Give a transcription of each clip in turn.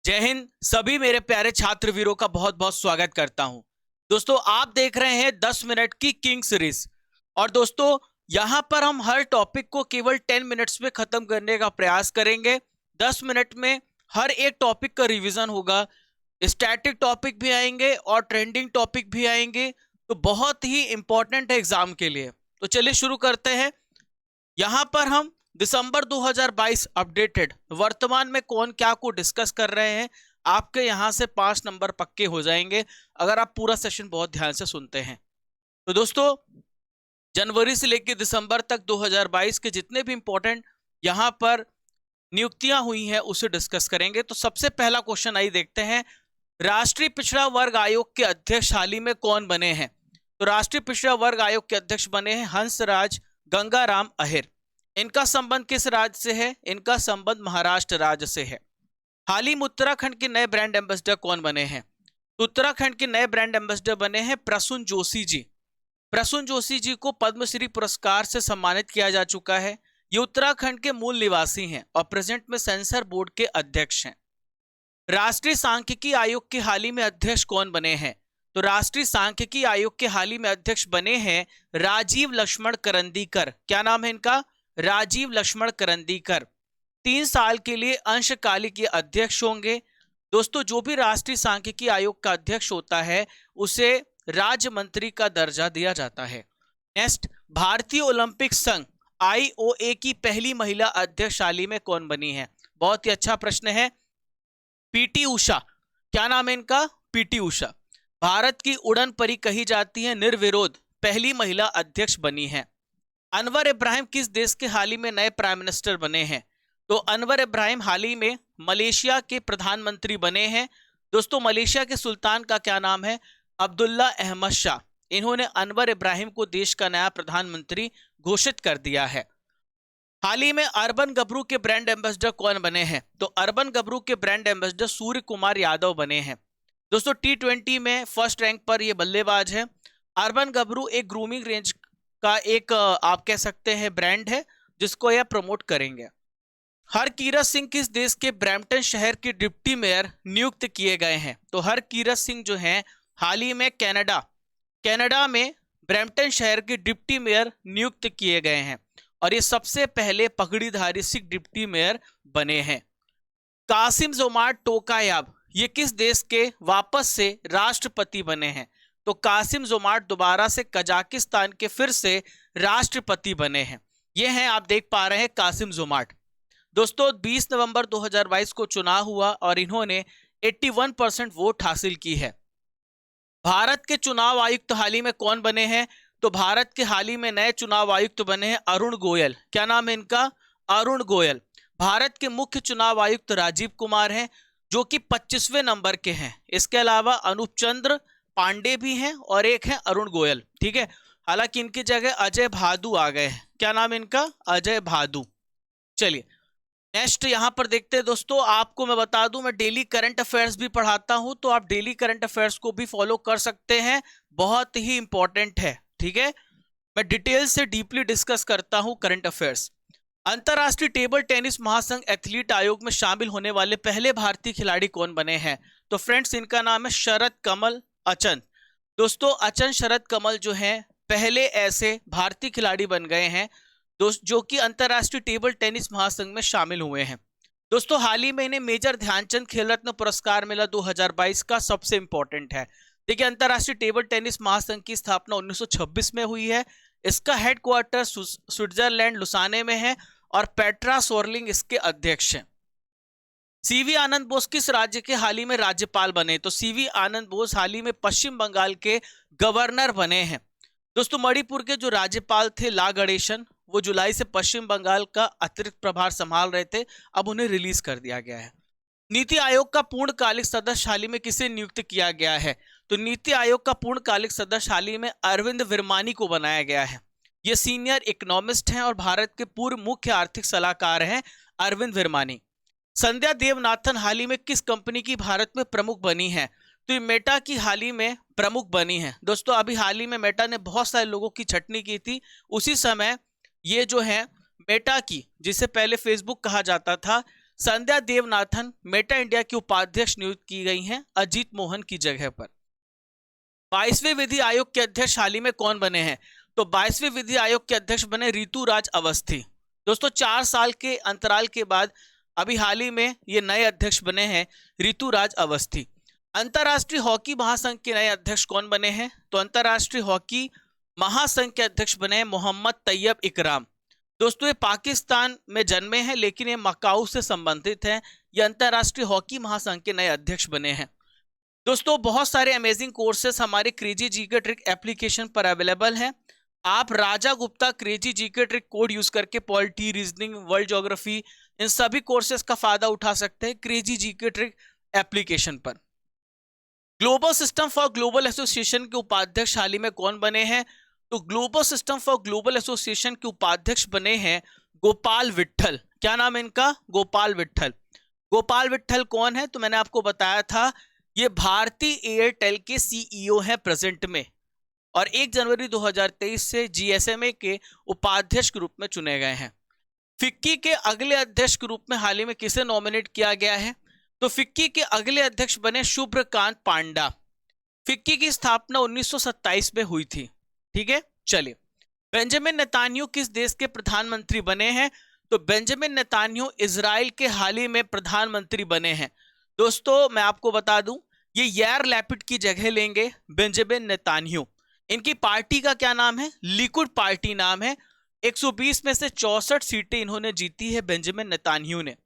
जय हिंद। सभी मेरे प्यारे छात्र वीरों का बहुत बहुत स्वागत करता हूं। दोस्तों, आप देख रहे हैं 10 मिनट की किंग सीरीज। और दोस्तों, यहां पर हम हर टॉपिक को केवल 10 मिनट्स में खत्म करने का प्रयास करेंगे। 10 मिनट में हर एक टॉपिक का रिवीजन होगा। स्टैटिक टॉपिक भी आएंगे और ट्रेंडिंग टॉपिक भी आएंगे, तो बहुत ही इंपॉर्टेंट है एग्जाम के लिए। तो चलिए शुरू करते हैं। यहां पर हम दिसंबर 2022 अपडेटेड वर्तमान में कौन क्या को डिस्कस कर रहे हैं। आपके यहां से 5 नंबर पक्के हो जाएंगे अगर आप पूरा सेशन बहुत ध्यान से सुनते हैं। तो दोस्तों, जनवरी से लेकर दिसंबर तक 2022 के जितने भी इंपॉर्टेंट यहां पर नियुक्तियां हुई हैं उसे डिस्कस करेंगे। तो सबसे पहला क्वेश्चन आई देखते हैं, राष्ट्रीय पिछड़ा वर्ग आयोग के अध्यक्ष हाल ही में कौन बने हैं। तो राष्ट्रीय पिछड़ा वर्ग आयोग के अध्यक्ष बने हैं हंसराज गंगाराम अहिर। इनका संबंध किस राज्य से है? इनका संबंध महाराष्ट्र राज्य से है। हाल ही में उत्तराखंड के नए ब्रांड एम्बेसडर कौन बने हैं? तो उत्तराखंड के नए ब्रांड एम्बेसडर बने हैं प्रसून जोशी जी। प्रसून जोशी जी को पद्मश्री पुरस्कार से सम्मानित किया जा चुका है। ये उत्तराखंड के मूल निवासी हैं और प्रेजेंट में सेंसर बोर्ड के अध्यक्ष हैं। राष्ट्रीय सांख्यिकी आयोग के हाल ही में अध्यक्ष कौन बने हैं? तो राष्ट्रीय सांख्यिकी आयोग के हाल ही में अध्यक्ष बने हैं राजीव लक्ष्मण करंदीकर। क्या नाम है इनका? राजीव लक्ष्मण करंदीकर। 3 साल के लिए अंशकालिक ये अध्यक्ष होंगे। दोस्तों, जो भी राष्ट्रीय सांख्यिकी आयोग का अध्यक्ष होता है उसे राज्य मंत्री का दर्जा दिया जाता है। नेक्स्ट, भारतीय ओलंपिक संघ IOA की पहली महिला अध्यक्ष हाल ही में कौन बनी है? बहुत ही अच्छा प्रश्न है। पीटी उषा। क्या नाम है इनका? पीटी उषा। भारत की उड़न परी कही जाती है, निर्विरोध पहली महिला अध्यक्ष बनी है। अनवर इब्राहिम किस देश के हाल ही में नए प्राइम मिनिस्टर बने हैं? तो अनवर इब्राहिम हाल ही में मलेशिया के प्रधानमंत्री बने हैं। दोस्तों, मलेशिया के सुल्तान का क्या नाम है? अब्दुल्ला अहमद शाह। इन्होंने अनवर इब्राहिम को देश का नया प्रधानमंत्री घोषित कर दिया है। हाल ही में अर्बन गबरू के ब्रांड एम्बेसडर कौन बने हैं? तो अर्बन गबरू के ब्रांड एम्बेसडर सूर्य कुमार यादव बने हैं। दोस्तों, T20 में फर्स्ट रैंक पर यह बल्लेबाज है। अर्बन गबरू एक ग्रूमिंग रेंज का एक आप कह सकते हैं ब्रांड है जिसको यह प्रमोट करेंगे। हरकीरत सिंह किस देश के ब्रैम्पटन शहर के डिप्टी मेयर नियुक्त किए गए हैं? तो हरकीरत सिंह जो हैं हाल ही में कनाडा में ब्रैम्पटन शहर के डिप्टी मेयर नियुक्त किए गए हैं और ये सबसे पहले पगड़ीधारी सिख डिप्टी मेयर बने हैं। कासिम जोमार्ट टोकायाब ये किस देश के वापस से राष्ट्रपति बने हैं? तो कासिम जोमार्ट दोबारा से कजाकिस्तान के फिर से राष्ट्रपति बने हैं। ये हैं, आप देख पा रहे हैं, कासिम जोमार्ट। दोस्तों, 20 नवंबर 2022 को चुनाव हुआ और इन्होंने 81% वोट हासिल की है। भारत के चुनाव आयुक्त हाल ही में कौन बने हैं? तो भारत के हाल ही में नए चुनाव आयुक्त बने हैं अरुण गोयल। क्या नाम है इनका? अरुण गोयल। भारत के मुख्य चुनाव आयुक्त राजीव कुमार हैं जो कि 25वें नंबर के हैं। इसके अलावा अनूप चंद्र पांडे भी हैं और एक है अरुण गोयल। ठीक है, हालांकि इनकी जगह अजय भादु आ गए हैं। क्या नाम है इनका? अजय भादु। चलिए नेक्स्ट यहां पर देखते हैं। दोस्तों, आपको मैं बता दूं, मैं डेली करंट अफेयर्स भी पढ़ाता हूं, तो आप डेली करंट अफेयर्स को भी फॉलो कर सकते हैं। बहुत ही इंपॉर्टेंट है। ठीक है, मैं डिटेल से डीपली डिस्कस करता हूं करंट अफेयर्स। अंतरराष्ट्रीय टेबल टेनिस महासंघ एथलीट आयोग में शामिल होने वाले पहले भारतीय खिलाड़ी कौन बने हैं? तो फ्रेंड्स, इनका नाम है शरद कमल अचन। दोस्तों, अचन शरद कमल जो हैं पहले ऐसे भारतीय खिलाड़ी बन गए हैं जो कि अंतरराष्ट्रीय टेबल टेनिस महासंघ में शामिल हुए हैं। दोस्तों, हाल ही में इन्हें मेजर ध्यानचंद खेल रत्न पुरस्कार मिला 2022 का, सबसे इंपॉर्टेंट है। देखिए, अंतरराष्ट्रीय टेबल टेनिस महासंघ की स्थापना 1926 में हुई है। इसका हेडक्वार्टर स्विट्जरलैंड लुसाने में है और पेट्रा सोरलिंग इसके अध्यक्ष हैं। सीवी आनंद बोस किस राज्य के हाल ही में राज्यपाल बने? तो सीवी आनंद बोस हाल ही में पश्चिम बंगाल के गवर्नर बने हैं। दोस्तों, मणिपुर के जो राज्यपाल थे ला गणेशन, वो जुलाई से पश्चिम बंगाल का अतिरिक्त प्रभार संभाल रहे थे। अब उन्हें रिलीज कर दिया गया है। नीति आयोग का पूर्णकालिक सदस्य हाल ही में किसे नियुक्त किया गया है? तो नीति आयोग का पूर्णकालिक सदस्य हाल ही में अरविंद विरमानी को बनाया गया है। ये सीनियर इकोनॉमिस्ट हैं और भारत के पूर्व मुख्य आर्थिक सलाहकार हैं अरविंद विरमानी। संध्या देवनाथन हाल ही में किस कंपनी की भारत में प्रमुख बनी है? तो ये मेटा की हाल ही में प्रमुख बनी है। दोस्तों, अभी हाल ही में मेटा ने बहुत सारे लोगों की छटनी की थी। उसी समय ये जो है मेटा की, जिसे पहले फेसबुक कहा जाता था, संध्या देवनाथन मेटा इंडिया की उपाध्यक्ष नियुक्त की गई हैं अजीत मोहन की जगह पर। 22वें विधि आयोग के अध्यक्ष हाल ही में कौन बने हैं? तो 22वें विधि आयोग के अध्यक्ष बने ऋतुराज अवस्थी। दोस्तों 4 साल के अंतराल के बाद अभी हाल ही में ये नए अध्यक्ष बने हैं ऋतुराज अवस्थी। अंतरराष्ट्रीय हॉकी महासंघ के नए अध्यक्ष कौन बने हैं? तो अंतरराष्ट्रीय हॉकी महासंघ के अध्यक्ष बने हैं मोहम्मद तैयब इकराम। दोस्तों ये पाकिस्तान में जन्मे हैं लेकिन ये मकाऊ से संबंधित हैं। ये अंतरराष्ट्रीय हॉकी महासंघ के नए अध्यक्ष बने हैं। दोस्तों बहुत सारे अमेजिंग कोर्सेस हमारे क्रेजी जीके ट्रिक एप्लीकेशन पर अवेलेबल हैं। आप Raja Gupta crazy GK trick code use करके पॉलिटी, रीजनिंग, वर्ल्ड ज्योग्राफी इन सभी कोर्सेस का फायदा उठा सकते हैं क्रेजी जीके ट्रिक एप्लीकेशन पर। Global system for global association के उपाध्यक्ष हाल ही में कौन बने हैं? तो global system for global association के उपाध्यक्ष बने हैं गोपाल विट्ठल। क्या नाम है इनका? गोपाल विट्ठल। गोपाल विट्ठल कौन है? तो मैंने आपको बताया था ये भारतीय एयरटेल के सीईओ हैं प्रेजेंट में, और 1 जनवरी 2023 से जीएसएमए के उपाध्यक्ष के रूप में चुने गए हैं। फिक्की के अगले अध्यक्ष के रूप में हाल ही में किसे नॉमिनेट किया गया है? तो फिक्की के अगले अध्यक्ष बने शुभ्रकांत पांडा। फिक्की की स्थापना 1927 में हुई थी। ठीक है, चलिए। बेंजामिन नेतान्याहू किस देश के प्रधानमंत्री बने हैं? तो बेंजामिन नेतान्याहू इजराइल के हाल ही में प्रधानमंत्री बने हैं। दोस्तों मैं आपको बता दूं ये यार लैपिड की जगह लेंगे बेंजामिन नेतान्याहू। इनकी पार्टी का क्या नाम है? लिकुड पार्टी नाम है। 120 में से 64 सीटें इन्होंने जीती है बेंजामिन नेतान्याहू ने।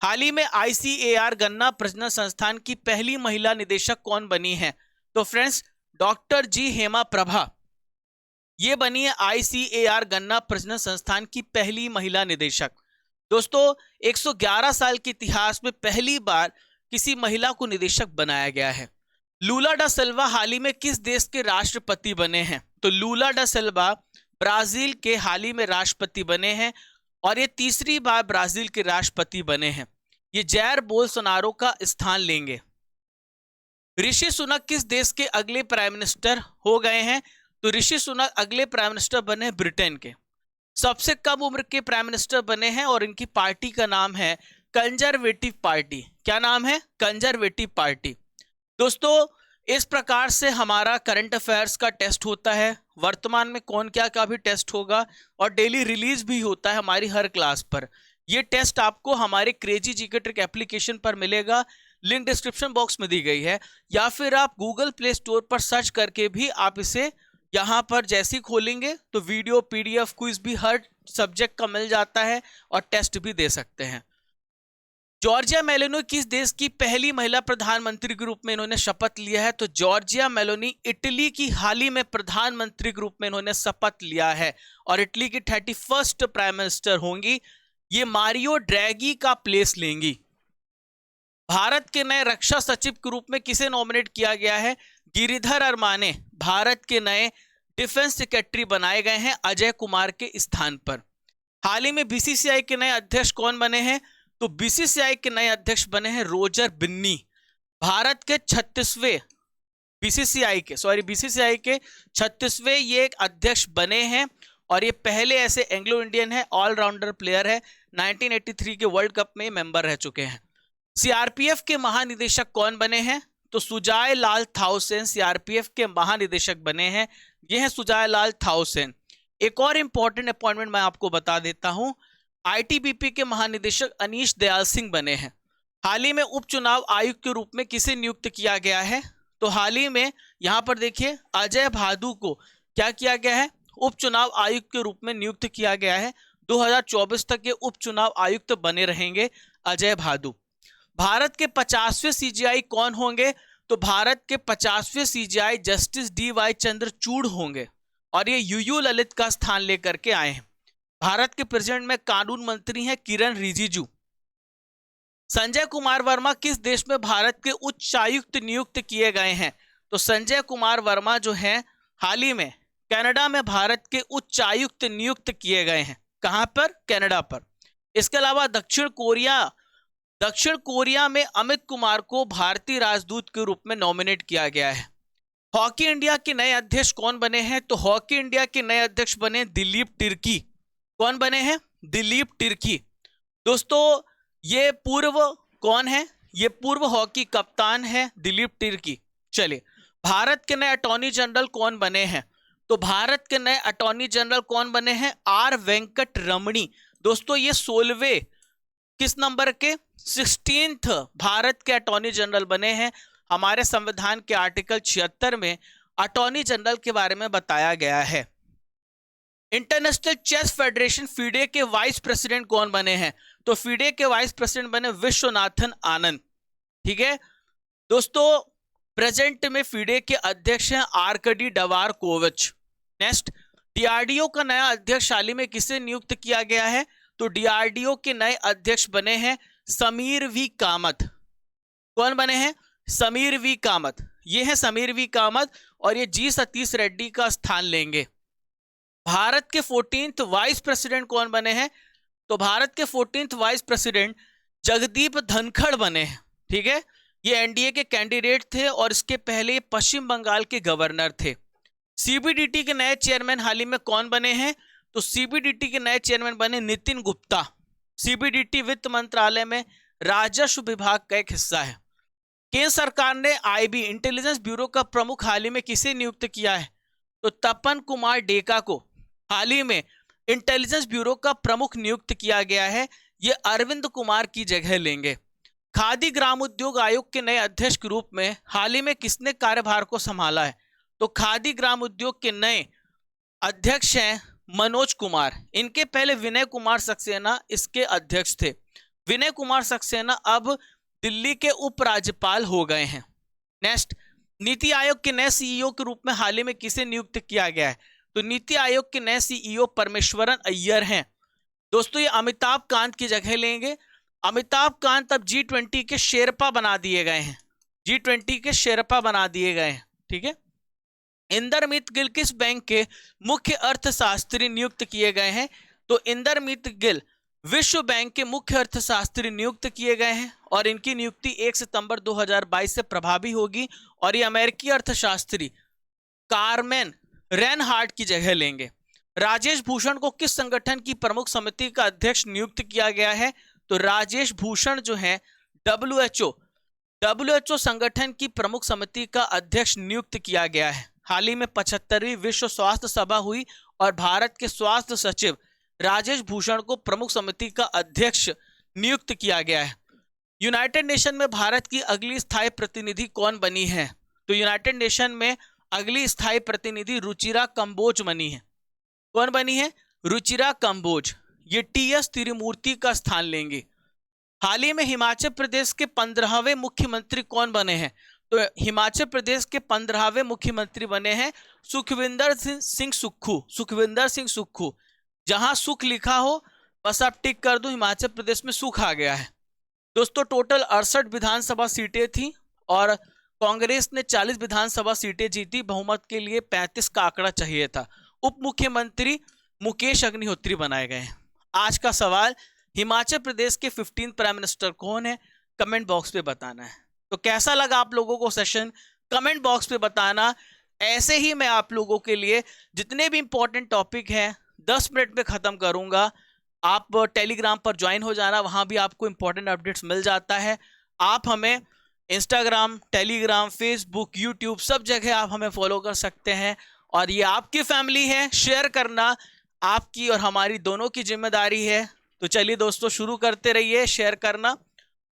हाल ही में ICAR गन्ना प्रजनन संस्थान की पहली महिला निदेशक कौन बनी है? तो फ्रेंड्स डॉक्टर जी हेमा प्रभा ये बनी है ICAR गन्ना प्रजनन संस्थान की पहली महिला निदेशक। दोस्तों 111 साल के इतिहास में पहली बार किसी महिला को निदेशक बनाया गया है। लूला डा सिल्वा हाल ही में किस देश के राष्ट्रपति बने हैं? तो लूला डा सिल्वा ब्राजील के हाल ही में राष्ट्रपति बने हैं, और ये तीसरी बार ब्राजील के राष्ट्रपति बने हैं। ये जैर बोल्सोनारो का स्थान लेंगे। ऋषि सुनक किस देश के अगले प्राइम मिनिस्टर हो गए हैं? तो ऋषि सुनक अगले प्राइम मिनिस्टर बने ब्रिटेन के। सबसे कम उम्र के प्राइम मिनिस्टर बने हैं और इनकी पार्टी का नाम है कंजर्वेटिव पार्टी। क्या नाम है? Conservative party. दोस्तों इस प्रकार से हमारा करंट अफेयर्स का टेस्ट होता है। वर्तमान में कौन क्या का भी टेस्ट होगा और डेली रिलीज भी होता है हमारी हर क्लास पर। ये टेस्ट आपको हमारे क्रेजी जीके ट्रिक एप्लीकेशन पर मिलेगा, लिंक डिस्क्रिप्शन बॉक्स में दी गई है, या फिर आप गूगल प्ले स्टोर पर सर्च करके भी आप इसे यहाँ पर जैसे ही खोलेंगे तो वीडियो, PDF, क्विज भी हर सब्जेक्ट का मिल जाता है और टेस्ट भी दे सकते हैं। जॉर्जिया मेलोनी किस देश की पहली महिला प्रधानमंत्री के रूप में इन्होंने शपथ लिया है? तो जॉर्जिया मेलोनी इटली की हाल ही में प्रधानमंत्री के रूप में इन्होंने शपथ लिया है और इटली की 31st प्राइम मिनिस्टर होंगी। ये मारियो ड्रैगी का प्लेस लेंगी। भारत के नए रक्षा सचिव के रूप में किसे नॉमिनेट किया गया है? गिरिधर अरमाने भारत के नए डिफेंस सेक्रेटरी बनाए गए हैं अजय कुमार के स्थान पर। हाल ही में BCCI के नए अध्यक्ष कौन बने हैं? तो BCCI के नए अध्यक्ष बने हैं रोजर बिन्नी। भारत के 36वें BCCI के 36वें ये एक अध्यक्ष बने हैं और ये पहले ऐसे एंग्लो इंडियन है, ऑलराउंडर प्लेयर है। 1983 के वर्ल्ड कप में मेंबर रह चुके हैं। CRPF के महानिदेशक कौन बने हैं? तो सुजाय लाल थाउसेन CRPF के महानिदेशक बने हैं। ये हैं सुजाय लाल थाउसेन। एक और इंपॉर्टेंट अपॉइंटमेंट मैं आपको बता देता हूं, ITBP के महानिदेशक अनीश दयाल सिंह बने हैं। हाल ही में उपचुनाव आयुक्त के रूप में किसे नियुक्त किया गया है? तो हाल ही में यहां पर देखिए अजय भादु को क्या किया गया है? उपचुनाव आयुक्त के रूप में नियुक्त किया गया है। 2024 तक ये उपचुनाव आयुक्त बने रहेंगे अजय भादु। भारत के 50वें CGI कौन होंगे? तो भारत के 50वें CGI जस्टिस DY चंद्रचूड़ होंगे और ये UU ललित का स्थान लेकर के आए हैं। भारत के प्रेसिडेंट में कानून मंत्री हैं किरण रिजिजू। संजय कुमार वर्मा किस देश में भारत के उच्चायुक्त नियुक्त किए गए हैं? तो संजय कुमार वर्मा जो हैं हाल ही में कनाडा में भारत के उच्चायुक्त नियुक्त किए गए हैं। कहां पर? कनाडा पर। इसके अलावा दक्षिण कोरिया में अमित कुमार को भारतीय राजदूत के रूप में नॉमिनेट किया गया है। हॉकी इंडिया के नए अध्यक्ष कौन बने हैं? तो हॉकी इंडिया के नए अध्यक्ष बने दिलीप तिर्की। कौन बने हैं? दिलीप तिर्की। दोस्तों ये पूर्व कौन है? ये पूर्व हॉकी कप्तान है दिलीप तिर्की। चलिए, भारत के नए अटॉर्नी जनरल कौन बने हैं? तो भारत के नए अटॉर्नी जनरल कौन बने हैं? आर वेंकट रमणी। दोस्तों ये 16वें किस नंबर के? 16th भारत के अटॉर्नी जनरल बने हैं। हमारे संविधान के आर्टिकल 76 में अटॉर्नी जनरल के बारे में बताया गया है। इंटरनेशनल चेस फेडरेशन फीडे के वाइस प्रेसिडेंट कौन बने हैं? तो फीडे के वाइस प्रेसिडेंट बने विश्वनाथन आनंद। ठीक है दोस्तों, प्रेजेंट में फीडे के अध्यक्ष हैं आर्कडी डवारकोविच। नेक्स्ट, डीआरडीओ का नया अध्यक्ष हाल ही में किसे नियुक्त किया गया है? तो डीआरडीओ के नए अध्यक्ष बने हैं समीर वी कामत। कौन बने हैं? समीर वी कामत। ये है समीर वी कामत और ये जी सतीश रेड्डी का स्थान लेंगे। भारत के 14th वाइस प्रेसिडेंट कौन बने हैं? तो भारत के 14th vice president Jagdeep Dhankhar बने हैं। ठीक है, ये एनडीए के कैंडिडेट थे और इसके पहले पश्चिम बंगाल के गवर्नर थे। सीबीडीटी के नए चेयरमैन हाल ही में कौन बने हैं? तो सीबीडीटी के नए चेयरमैन बने नितिन गुप्ता। सीबीडीटी वित्त मंत्रालय में राजस्व विभाग का एक हिस्सा है। केंद्र सरकार ने आईबी इंटेलिजेंस ब्यूरो का प्रमुख हाल ही में किसे नियुक्त किया है? तो तपन कुमार डेका को हाल ही में इंटेलिजेंस ब्यूरो का प्रमुख नियुक्त किया गया है। ये अरविंद कुमार की जगह लेंगे। खादी ग्राम उद्योग आयोग के नए अध्यक्ष के रूप में हाल ही में किसने कार्यभार को संभाला है? तो खादी ग्राम उद्योग के नए अध्यक्ष हैं मनोज कुमार। इनके पहले विनय कुमार सक्सेना इसके अध्यक्ष थे। विनय कुमार सक्सेना अब दिल्ली के उपराज्यपाल हो गए हैं। नेक्स्ट, नीति आयोग के नए सीईओ के रूप में हाल ही में किसे नियुक्त किया गया है? तो नीति आयोग के नए सीईओ परमेश्वरन अय्यर हैं। दोस्तों ये अमिताभ कांत की जगह लेंगे। अमिताभ कांत अब G20 के शेरपा बना दिए गए हैं। G20 के शेरपा बना दिए गए हैं। ठीक है, इंदरमीत गिल किस बैंक के मुख्य अर्थशास्त्री नियुक्त किए गए हैं? तो इंदरमीत गिल विश्व बैंक के मुख्य अर्थशास्त्री नियुक्त किए गए हैं और इनकी नियुक्ति 1 सितंबर 2022 से प्रभावी होगी और ये अमेरिकी अर्थशास्त्री कार्मेन रेनहार्ट की जगह लेंगे। राजेश भूषण को किस संगठन की प्रमुख समिति का अध्यक्ष नियुक्त किया गया है? तो राजेश भूषण जो है WHO संगठन की प्रमुख समिति का अध्यक्ष नियुक्त किया गया है। हाल ही में 75वीं विश्व स्वास्थ्य सभा हुई और भारत के स्वास्थ्य सचिव राजेश भूषण को प्रमुख समिति का अध्यक्ष नियुक्त किया गया है। यूनाइटेड नेशन में भारत की अगली स्थायी प्रतिनिधि कौन बनी है? तो यूनाइटेड नेशन में अगली स्थायी प्रतिनिधि रुचिरा कंबोज बनी है। कौन बनी है? रुचिरा कंबोज। ये TS तिरुमूर्ति का स्थान लेंगे। हाल ही में हिमाचल प्रदेश के 15वें मुख्यमंत्री कौन बने हैं? तो हिमाचल प्रदेश के 15वें मुख्यमंत्री बने हैं सुखविंदर सिंह सुक्खू। सुखविंदर सिंह सुक्खू। जहां सुख लिखा हो बस आप टिक कर दो, हिमाचल प्रदेश में सुख आ गया है। दोस्तों टोटल 68 विधानसभा सीटें थी और कांग्रेस ने 40 विधानसभा सीटें जीती। बहुमत के लिए 35 का आंकड़ा चाहिए था। उप मुख्यमंत्री मुकेश अग्निहोत्री बनाए गए हैं। आज का सवाल, हिमाचल प्रदेश के 15 प्राइम मिनिस्टर कौन है? कमेंट बॉक्स पे बताना है। तो कैसा लगा आप लोगों को सेशन? कमेंट बॉक्स पे बताना। ऐसे ही मैं आप लोगों के लिए जितने भी इंपॉर्टेंट टॉपिक हैं 10 मिनट में खत्म करूंगा। आप टेलीग्राम पर ज्वाइन हो जाना, वहां भी आपको इंपॉर्टेंट अपडेट्स मिल जाता है। आप हमें इंस्टाग्राम, टेलीग्राम, फेसबुक, यूट्यूब सब जगह आप हमें फॉलो कर सकते हैं और ये आपकी फैमिली है। शेयर करना आपकी और हमारी दोनों की जिम्मेदारी है। तो चलिए दोस्तों शुरू करते रहिए शेयर करना,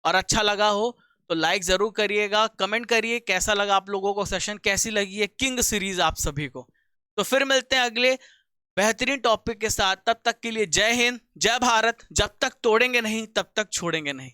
और अच्छा लगा हो तो लाइक जरूर करिएगा। कमेंट करिए कैसा लगा आप लोगों को सेशन, कैसी लगी है किंग सीरीज आप सभी को। तो फिर मिलते हैं अगले बेहतरीन टॉपिक के साथ। तब तक के लिए जय हिंद, जय भारत। जब तक तोड़ेंगे नहीं तब तक छोड़ेंगे नहीं।